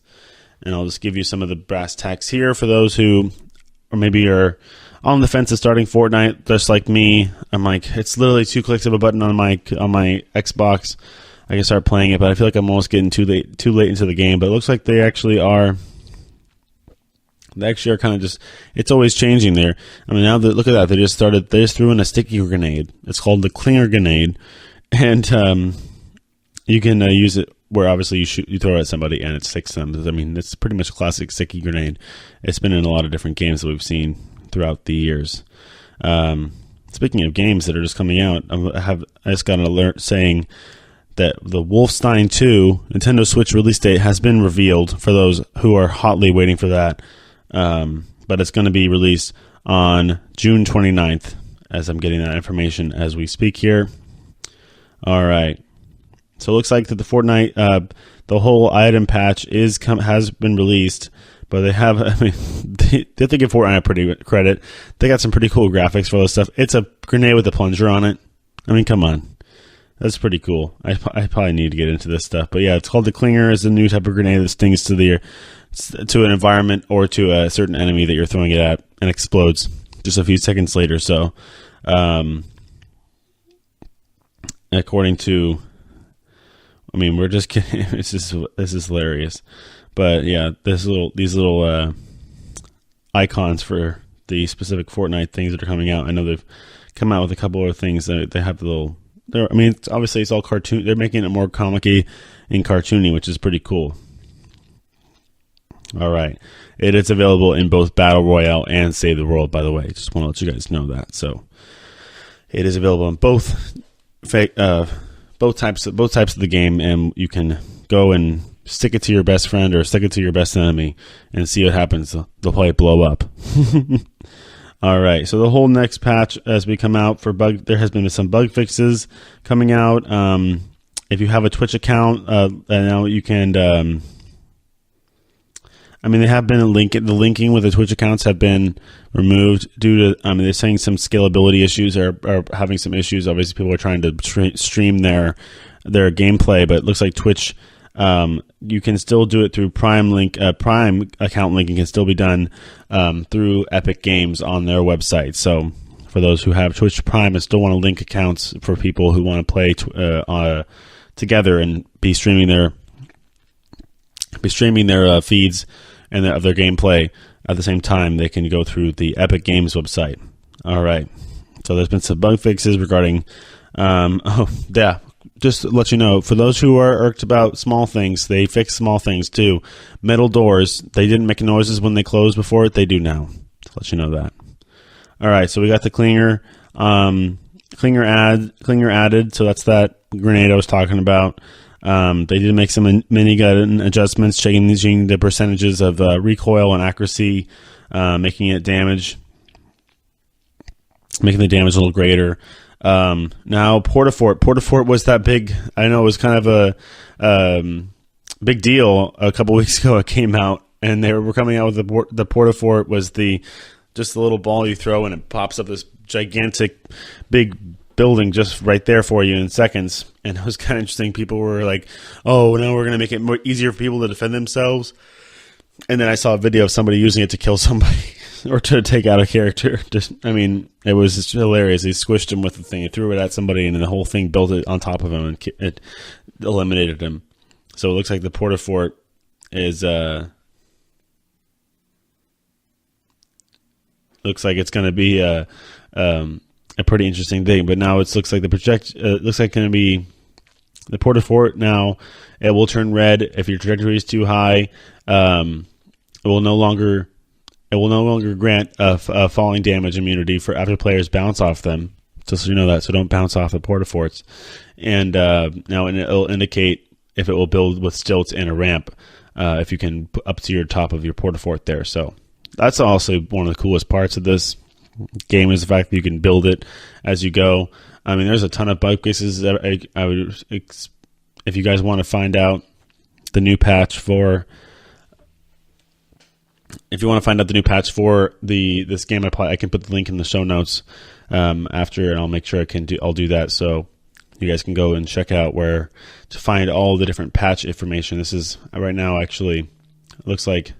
and I'll just give you some of the brass tacks here for those who or maybe are on the fence of starting Fortnite, just like me. I'm like, it's literally 2 clicks of a button on my Xbox. I can start playing it, but I feel like I'm almost getting too late into the game. But it looks like they actually are kind of just, it's always changing there. I mean, now look at that. They just threw in a sticky grenade. It's called the Clinger Grenade. And you can use it where obviously you throw it at somebody and it sticks them. I mean, it's pretty much a classic sticky grenade. It's been in a lot of different games that we've seen throughout the years. Speaking of games that are just coming out, I just got an alert saying that the Wolfenstein 2 Nintendo Switch release date has been revealed for those who are hotly waiting for that. But it's going to be released on June 29th, as I'm getting that information as we speak here. All right. So it looks like that the Fortnite, the whole item patch has been released, but they have, I mean, they have to give Fortnite pretty credit. They got some pretty cool graphics for all this stuff. It's a grenade with a plunger on it. I mean, come on. That's pretty cool. I probably need to get into this stuff. But yeah, it's called the Clinger. It's a new type of grenade that stings to an environment or to a certain enemy that you're throwing it at and explodes just a few seconds later. So, according to, I mean, we're just kidding. This is hilarious. But yeah, these little icons for the specific Fortnite things that are coming out. I know they've come out with a couple other things that they have the little. I mean, obviously it's all cartoon. They're making it more comic-y and cartoony, which is pretty cool. All right, it is available in both Battle Royale and Save the World. By the way, just want to let you guys know that. So it is available in both types of the game, and you can go and stick it to your best friend or stick it to your best enemy and see what happens. They'll probably blow up. All right, so the whole next patch as we come out for there has been some bug fixes coming out. If you have a Twitch account, now you can. I mean, they have been the linking with the Twitch accounts have been removed due to. They're saying some scalability issues are having some issues. Obviously, people are trying to stream their gameplay, but it looks like Twitch. You can still do it through Prime account linking can still be done through Epic Games on their website. So for those who have Twitch Prime and still want to link accounts for people who want to play together and be streaming their feeds and of their gameplay at the same time, they can go through the Epic Games website. All right. So there's been some bug fixes regarding. Just to let you know, for those who are irked about small things, they fixed small things too. Metal doors, they didn't make noises when they closed before, they do now. To let you know that. All right, so we got the Clinger added, so that's that grenade I was talking about. They did make some minigun adjustments, changing the percentages of recoil and accuracy, making the damage a little greater. Now Portafort was that big. I know it was kind of a big deal a couple weeks ago. It came out, and they were coming out with the Portafort was just the little ball you throw, and it pops up this gigantic big building just right there for you in seconds. And it was kind of interesting. People were like, "Oh, now we're going to make it easier for people to defend themselves." And then I saw a video of somebody using it to kill somebody. Or to take out a character. It was just hilarious. He squished him with the thing. He threw it at somebody, and then the whole thing built it on top of him, and it eliminated him. So it looks like the Portafort is looks like it's going to be a pretty interesting thing. But now it looks like looks like going to be the Portafort. Now it will turn red if your trajectory is too high. It will no longer grant a falling damage immunity for after players bounce off them. Just so you know that, so don't bounce off the Portaforts. And now it'll indicate if it will build with stilts and a ramp if you can put up to your top of your Portafort there. So that's also one of the coolest parts of this game is the fact that you can build it as you go. I mean, there's a ton of bug fixes. I would, if you guys want to find out the new patch for. If you want to find out the new patch for this game, I can put the link in the show notes after, and I'll make sure I'll do that so you guys can go and check out where to find all the different patch information. This is right now actually it looks like.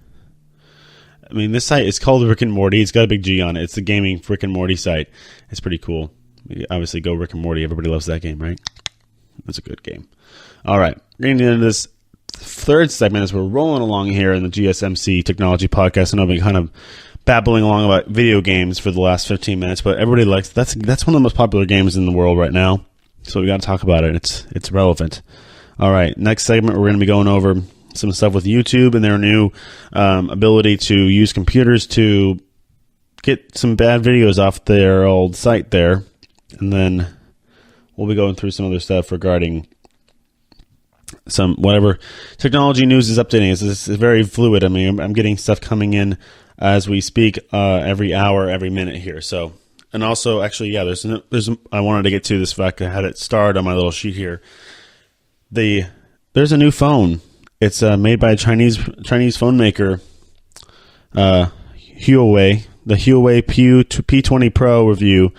I mean, this site is called Rick and Morty. It's got a big G on it. It's the gaming Rick and Morty site. It's pretty cool. Obviously, go Rick and Morty. Everybody loves that game, right? It's a good game. All right, getting into this third segment as we're rolling along here in the GSMC Technology Podcast. I know I've been kind of babbling along about video games for the last 15 minutes, but everybody likes that's one of the most popular games in the world right now. So we got to talk about it. It's relevant. All right, next segment we're going to be going over some stuff with YouTube and their new ability to use computers to get some bad videos off their old site there, and then we'll be going through some other stuff regarding some whatever technology news is updating. It's very fluid. I mean, I'm getting stuff coming in as we speak, every hour, every minute here. So, and also, actually, yeah, I wanted to get to this fact. I had it starred on my little sheet here. There's a new phone. It's made by a Chinese phone maker, Huawei. The Huawei P20 Pro review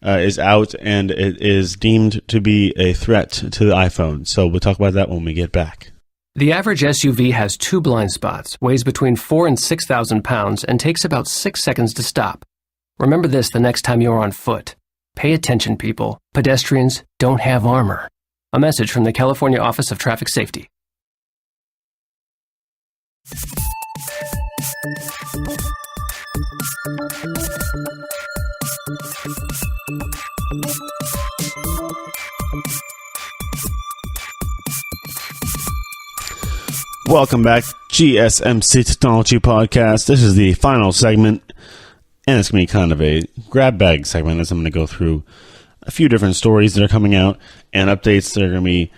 is out, and it is deemed to be a threat to the iPhone. So we'll talk about that when we get back. The average SUV has 2 blind spots, weighs between 4 and 6,000 pounds, and takes about 6 seconds to stop. Remember this the next time you're on foot. Pay attention, people. Pedestrians don't have armor. A message from the California Office of Traffic Safety. Welcome back, GSMC Technology Podcast. This is the final segment, and it's going to be kind of a grab bag segment as I'm going to go through a few different stories that are coming out and updates that are going to be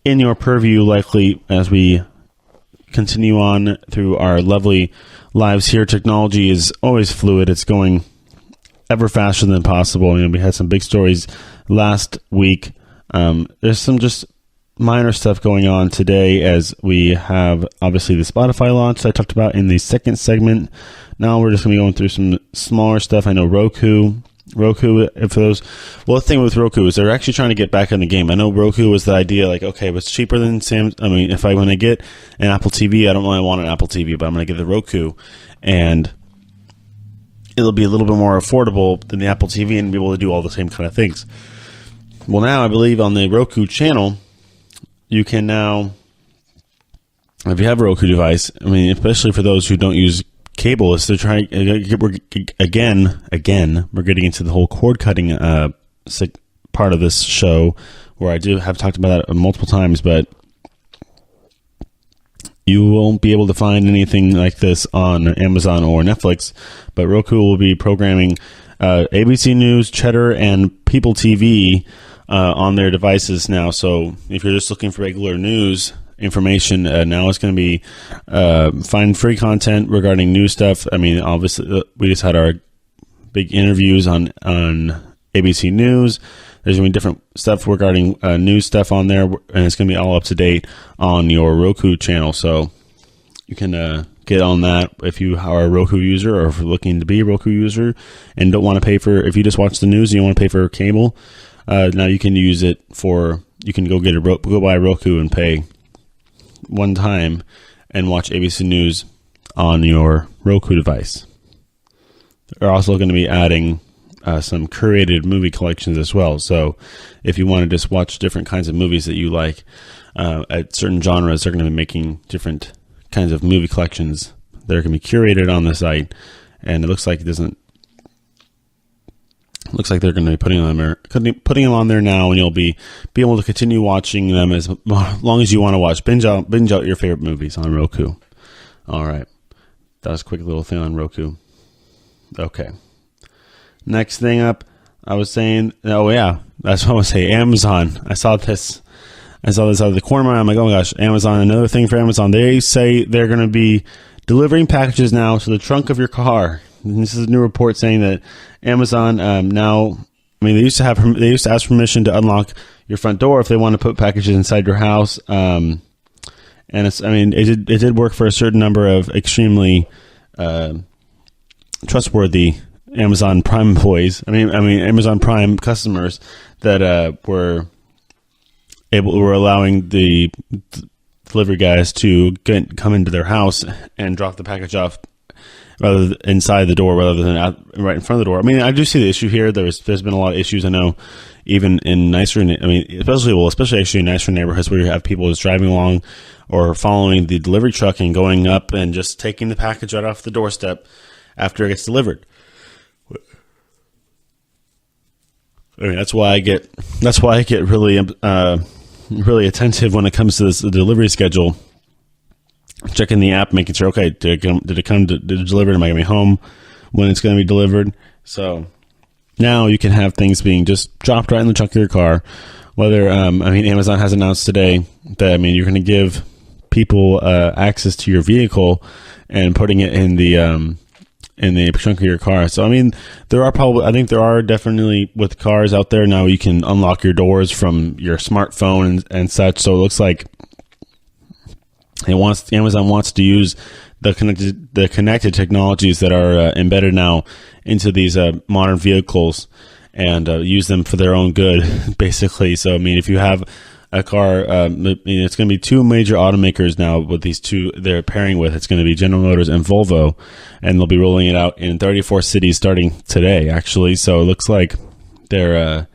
in your purview likely as we continue on through our lovely lives here. Technology is always fluid. It's going ever faster than possible. We had some big stories last week. There's some just minor stuff going on today as we have obviously the Spotify launch that I talked about in the second segment. Now we're just going to be going through some smaller stuff. I know Roku, for those, well, the thing with Roku is they're actually trying to get back in the game. I know Roku was the idea, like, okay, but it's cheaper than if I want to get an Apple TV, I don't really want an Apple TV, but I'm going to get the Roku, and it'll be a little bit more affordable than the Apple TV and be able to do all the same kind of things. Well, now I believe on the Roku channel, you can now, if you have a Roku device, especially for those who don't use cable, is to try, we're getting into the whole cord cutting part of this show, where I do have talked about that multiple times, but you won't be able to find anything like this on Amazon or Netflix, but Roku will be programming ABC News, Cheddar, and People TV on their devices now. So if you're just looking for regular news information, now it's going to be find free content regarding news stuff. Obviously, we just had our big interviews on ABC News. There's going to be different stuff regarding news stuff on there, and it's going to be all up to date on your Roku channel. So you can get on that if you are a Roku user, or if you're looking to be a Roku user and don't want to pay for, if you just watch the news and you don't want to pay for cable, now you can use it for, you can go buy a Roku and pay one time and watch ABC News on your Roku device. They're also going to be adding some curated movie collections as well. So if you want to just watch different kinds of movies that you like at certain genres, they're going to be making different kinds of movie collections that are going to be curated on the site. And it looks like they're going to be putting them on there now, and you'll be able to continue watching them as long as you want to watch. Binge out your favorite movies on Roku. All right. That was a quick little thing on Roku. Okay. Next thing up, I was saying, oh yeah, that's what I was saying, Amazon. I saw this out of the corner of my eye. I'm like, oh my gosh, Amazon, another thing for Amazon. They say they're going to be delivering packages now to the trunk of your car. And this is a new report saying that Amazon now, they used to ask permission to unlock your front door if they want to put packages inside your house. And it did work for a certain number of extremely trustworthy Amazon Prime employees. Amazon Prime customers that were allowing the delivery guys to come into their house and drop the package off rather than inside the door, rather than right in front of the door. I do see the issue here. There's been a lot of issues. I know, even in nicer, especially actually in nicer neighborhoods where you have people just driving along or following the delivery truck and going up and just taking the package right off the doorstep after it gets delivered. That's why I get really attentive when it comes to this delivery schedule. Checking the app, making sure, okay, did it come delivered? Am I going to be home? when it's going to be delivered. So now you can have things being just dropped right in the trunk of your car. Whether Amazon has announced today that you're going to give people access to your vehicle and putting it in the trunk of your car. So there are definitely with cars out there now you can unlock your doors from your smartphone and such. So it looks like Amazon wants to use the connected technologies that are embedded now into these modern vehicles and use them for their own good, basically. So if you have a car, it's going to be two major automakers now with these two they're pairing with. It's going to be General Motors and Volvo, and they'll be rolling it out in 34 cities starting today, actually. So it looks like they're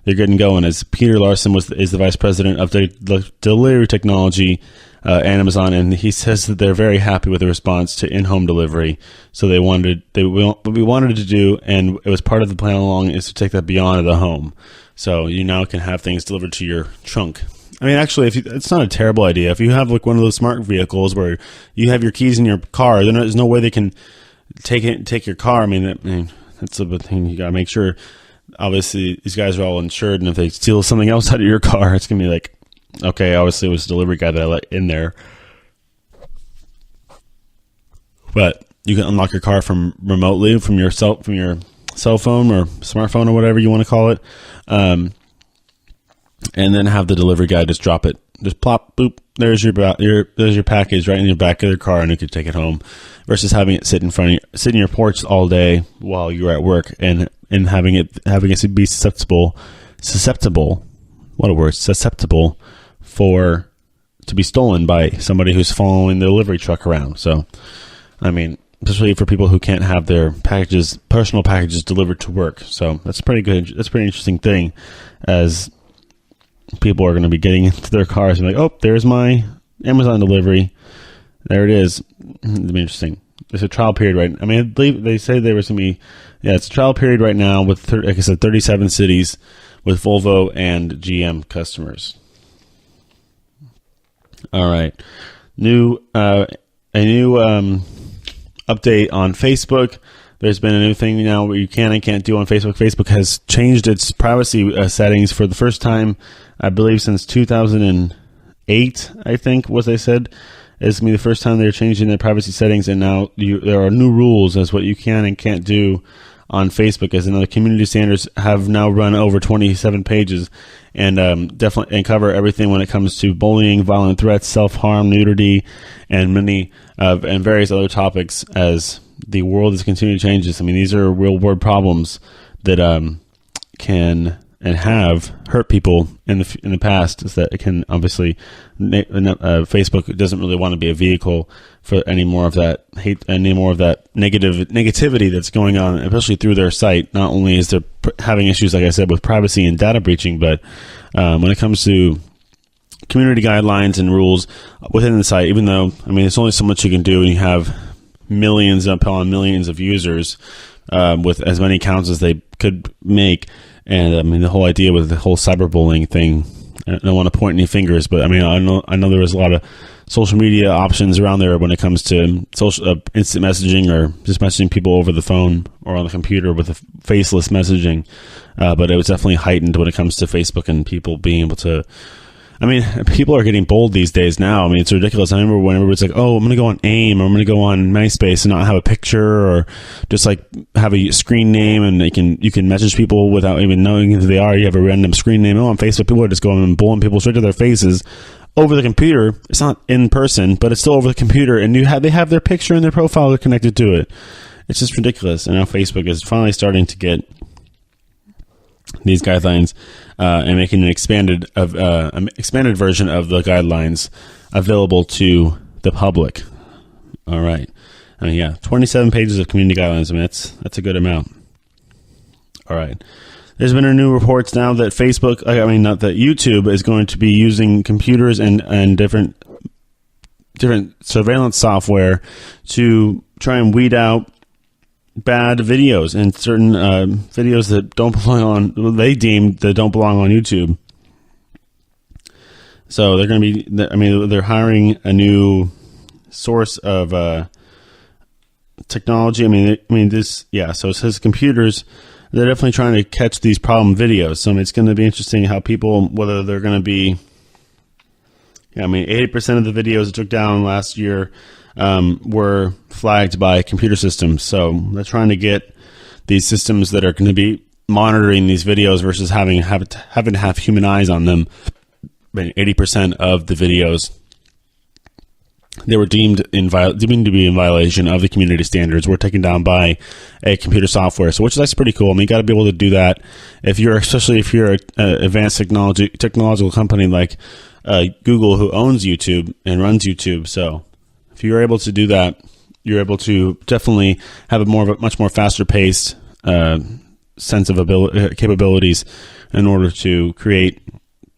getting going. As Peter Larson is the vice president of delivery technology at Amazon, and he says that they're very happy with the response to in-home delivery. So what we wanted to do, and it was part of the plan all along, is to take that beyond the home. So you now can have things delivered to your trunk. Actually, it's not a terrible idea. If you have like one of those smart vehicles where you have your keys in your car, then there's no way they can take your car. That's a big thing. You got to make sure. Obviously, these guys are all insured, and if they steal something else out of your car, it's gonna be like, okay, obviously it was a delivery guy that I let in there. But you can unlock your car from remotely from your cell phone or smartphone or whatever you want to call it, and then have the delivery guy just drop it, just plop, boop. There's your package right in your back of your car, and you can take it home. Versus having it sit in your porch all day while you're at work, and having it be susceptible. What a word, susceptible to be stolen by somebody who's following the delivery truck around. So, especially for people who can't have their personal packages delivered to work. So that's pretty good. That's a pretty interesting thing, as people are going to be getting into their cars and be like, oh, there's my Amazon delivery. There it is. It'll be interesting. There's a trial period, right? I believe they say there was going to be, it's a trial period right now with, like I said, 37 cities with Volvo and GM customers. All right. A new update on Facebook. There's been a new thing now where you can and can't do on Facebook. Facebook has changed its privacy settings for the first time, I believe, since 2008, I think, what they said. It's going to be the first time they're changing their privacy settings, and now there are new rules as what you can and can't do on Facebook. As another community standards have now run over 27 pages and definitely and cover everything when it comes to bullying, violent threats, self-harm, nudity, and and various other topics as the world is continuing to change. These are real-world problems that can and have hurt people in the past. Is that it can obviously Facebook doesn't really want to be a vehicle for any more of that hate, any more of that negativity that's going on, especially through their site. Not only is there having issues, like I said, with privacy and data breaching, but when it comes to community guidelines and rules within the site, even though there's only so much you can do, and you have millions upon millions of users with as many accounts as they could make. And the whole idea with the whole cyberbullying thing, I don't want to point any fingers, but I know there was a lot of social media options around there when it comes to social instant messaging or just messaging people over the phone or on the computer with a faceless messaging. But it was definitely heightened when it comes to Facebook and people being able to. People are getting bold these days now. It's ridiculous. I remember when everybody's like, oh, I'm going to go on AIM, or I'm going to go on MySpace and not have a picture, or just like have a screen name, and you can message people without even knowing who they are. You have a random screen name. On Facebook, people are just going and bullying people straight to their faces over the computer. It's not in person, but it's still over the computer, and they have their picture and their profile connected to it. It's just ridiculous. And now Facebook is finally starting to get these guidelines and making an expanded version of the guidelines available to the public. All right. 27 pages of community guidelines. That's a good amount. All right. There's been a new reports now that YouTube is going to be using computers and different surveillance software to try and weed out bad videos and certain videos that don't belong on, they deem that don't belong on YouTube. So they're going to be, they're hiring a new source of technology. I mean this. Yeah. So it says computers. They're definitely trying to catch these problem videos. So it's going to be interesting how people, whether they're going to be. Yeah, 80% of the videos that took down last year were flagged by computer systems. So they're trying to get these systems that are going to be monitoring these videos versus having to have human eyes on them. 80% of the videos, they were deemed to be in violation of the community standards, were taken down by a computer software. So, which is actually pretty cool. You got to be able to do that especially if you're an advanced technological company like Google, who owns YouTube and runs YouTube. So, if you're able to do that, you're able to definitely have a much more faster paced sense of capabilities in order to create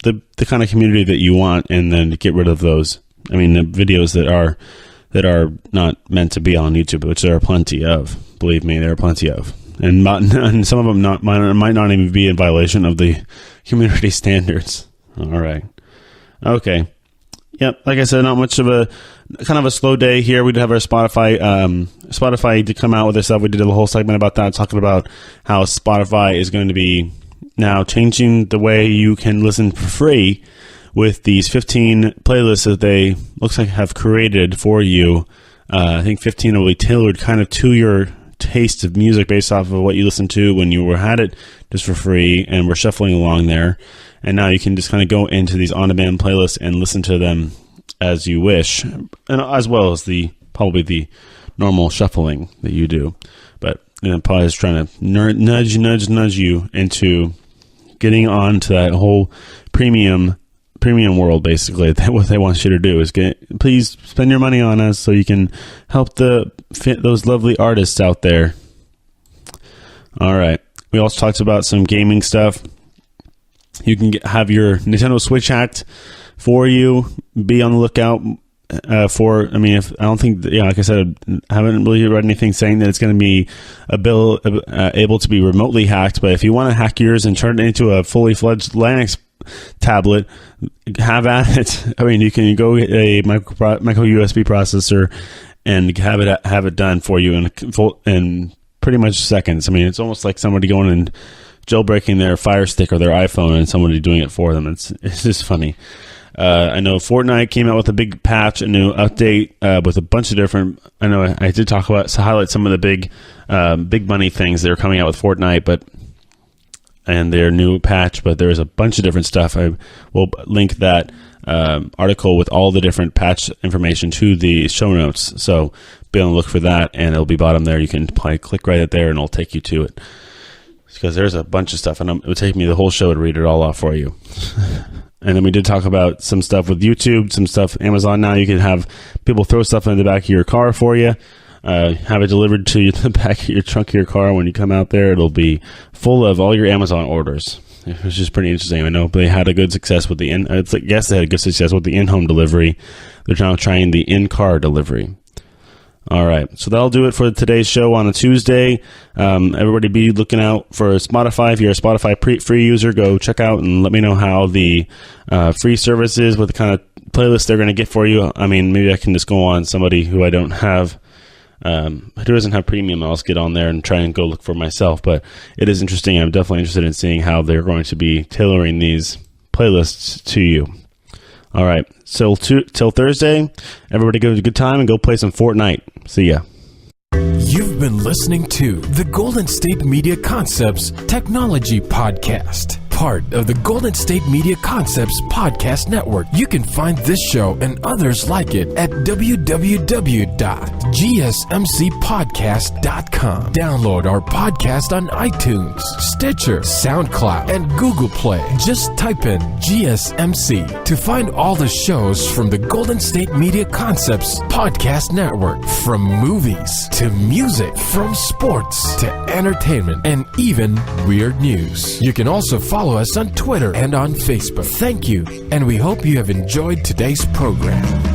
the kind of community that you want, and then to get rid of those. The videos that are not meant to be on YouTube, which there are plenty of. Believe me, there are plenty of, and some of them might not even be in violation of the community standards. All right, okay, yep. Like I said, not much of a kind of a slow day here. We'd have our Spotify to come out with their stuff. We did a whole segment about that, talking about how Spotify is going to be now changing the way you can listen for free with these 15 playlists that they looks like have created for you. I think 15 will be tailored kind of to your taste of music based off of what you listened to when you had it just for free, and we're shuffling along there. And now you can just kind of go into these on-demand playlists and listen to them as you wish, and as well as probably the normal shuffling that you do. But probably is trying to nudge you into getting on to that whole premium world. Basically, what they want you to do is please spend your money on us so you can help those lovely artists out there. All right, we also talked about some gaming stuff. You can have your Nintendo Switch hacked for you. Be on the lookout for. Like I said, I haven't really read anything saying that it's going to be able to be remotely hacked. But if you want to hack yours and turn it into a fully fledged Linux tablet, have at it. You can go get a micro USB processor and have it done for you in pretty much seconds. It's almost like somebody going and jailbreaking their Fire Stick or their iPhone and somebody doing it for them. It's just funny. I know Fortnite came out with a big patch, a new update with a bunch of different. I know I did highlight some of the big money things that are coming out with Fortnite, and their new patch. But there's a bunch of different stuff. I will link that article with all the different patch information to the show notes. So be on the look for that, and it'll be bottom there. You can probably click right there, and it'll take you to it. Because there's a bunch of stuff, and it would take me the whole show to read it all off for you. And then we did talk about some stuff with YouTube, some stuff Amazon. Now you can have people throw stuff in the back of your car for you, have it delivered to you in the back of your trunk of your car. When you come out there, it'll be full of all your Amazon orders. It was just pretty interesting. I know they had a good success with they had a good success with the in-home delivery. They're now trying the in-car delivery. All right, so that'll do it for today's show on a Tuesday. Everybody be looking out for Spotify. If you're a Spotify free user, go check out and let me know how the free service is, what the kind of playlist they're going to get for you. Maybe I can just go on somebody who I don't have, who doesn't have premium. I'll just get on there and try and go look for myself. But it is interesting. I'm definitely interested in seeing how they're going to be tailoring these playlists to you. All right, so till Thursday, everybody go have a good time and go play some Fortnite. See ya. You've been listening to the Golden State Media Concepts Technology Podcast, part of the Golden State Media Concepts Podcast Network. You can find this show and others like it at www.gsmcpodcast.com. Download our podcast on iTunes, Stitcher, SoundCloud, and Google Play. Just type in GSMC to find all the shows from the Golden State Media Concepts Podcast Network, from movies to music, from sports to entertainment, and even weird news. You can also follow us on Twitter and on Facebook. Thank you, and we hope you have enjoyed today's program.